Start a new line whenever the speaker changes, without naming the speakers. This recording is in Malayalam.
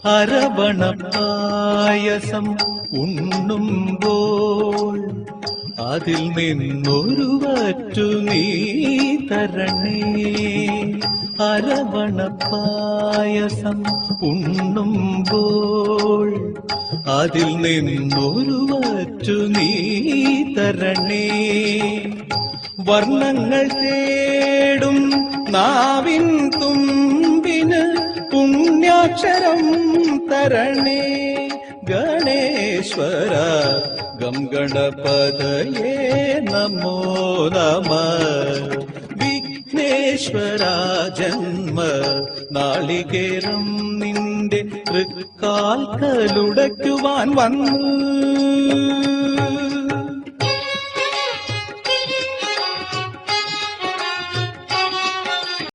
അരവണപ്പായസം ഉണ്ണുമ്പോൾ അതിൽ നിന്നൊരു വറ്റു നീ തരണേ. അരവണപ്പായസം ഉണ്ണുമ്പോൾ അതിൽ നിന്നൊരു വറ്റു നീ തരണേ. വർണ്ണങ്ങൾ തേടും നാവിൻ തുമ്പിന് പുണ്യാക്ഷരം തരണേ. ഗണേശ്വര ഗം ഗണപതയേ നമോ നമഃ. വിഘ്നേശ്വര ജന്മ നാളികേരം നിന്റെ തൃക്കാൽക്കലുടയ്ക്കുവാൻ വന്നു.